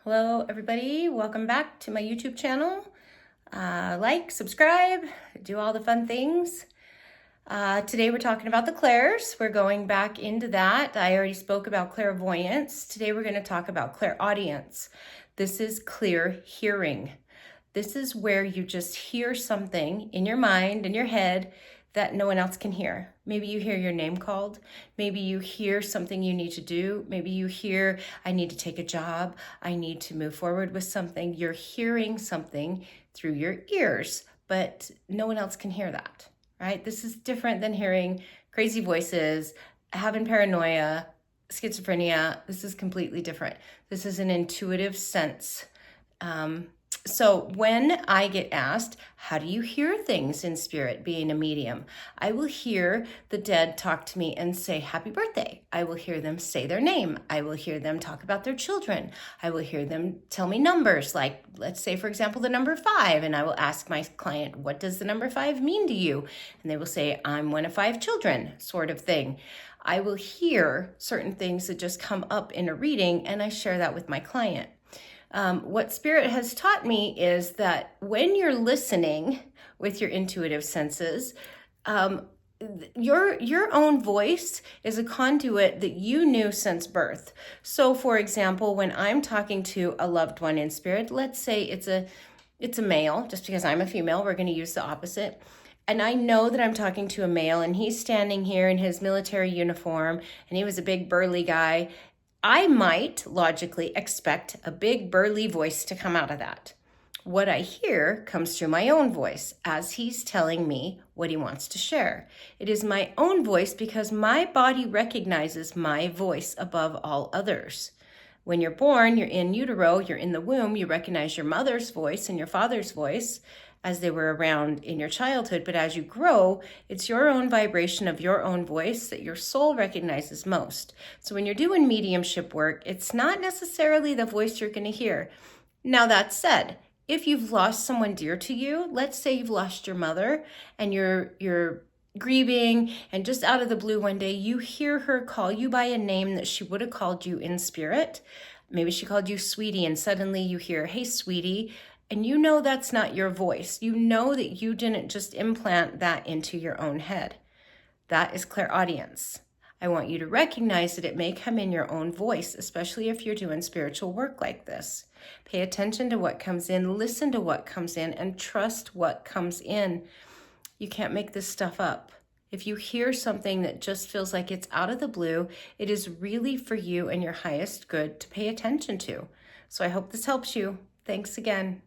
Hello, everybody. Welcome back to my YouTube channel. Like, subscribe, do all the fun things. Today we're talking about the clairs. We're going back into that. I already spoke about clairvoyance. Today we're going to talk about clairaudience. This is clear hearing. This is where you just hear something in your mind, in your head, that no one else can hear. Maybe you hear your name called. Maybe you hear something you need to do. Maybe you hear, I need to take a job. I need to move forward with something. You're hearing something through your ears, but no one else can hear that, right? This is different than hearing crazy voices, having paranoia, schizophrenia. This is completely different. This is an intuitive sense. So when I get asked, how do you hear things in spirit being a medium? I will hear the dead talk to me and say, happy birthday. I will hear them say their name. I will hear them talk about their children. I will hear them tell me numbers, like let's say, for example, the number 5. And I will ask my client, what does the number 5 mean to you? And they will say, I'm one of 5 children, sort of thing. I will hear certain things that just come up in a reading, and I share that with my client. What Spirit has taught me is that when you're listening with your intuitive senses, your own voice is a conduit that you knew since birth. So, for example, when I'm talking to a loved one in spirit, let's say it's a male. Just because I'm a female, we're going to use the opposite. And I know that I'm talking to a male, and he's standing here in his military uniform, and he was a big burly guy. I might logically expect a big burly voice to come out of that. What I hear comes through my own voice as he's telling me what he wants to share. It is my own voice because my body recognizes my voice above all others. When you're born, you're in utero, you're in the womb, you recognize your mother's voice and your father's voice as they were around in your childhood. But as you grow, it's your own vibration of your own voice that your soul recognizes most. So when you're doing mediumship work, it's not necessarily the voice you're going to hear. Now, that said, if you've lost someone dear to you, let's say you've lost your mother and you're grieving, and just out of the blue one day, you hear her call you by a name that she would have called you in spirit. Maybe she called you sweetie, and suddenly you hear, hey, sweetie. And you know that's not your voice. You know that you didn't just implant that into your own head. That is clairaudience. I want you to recognize that it may come in your own voice, especially if you're doing spiritual work like this. Pay attention to what comes in, listen to what comes in, and trust what comes in. You can't make this stuff up. If you hear something that just feels like it's out of the blue, it is really for you and your highest good to pay attention to. So I hope this helps you. Thanks again.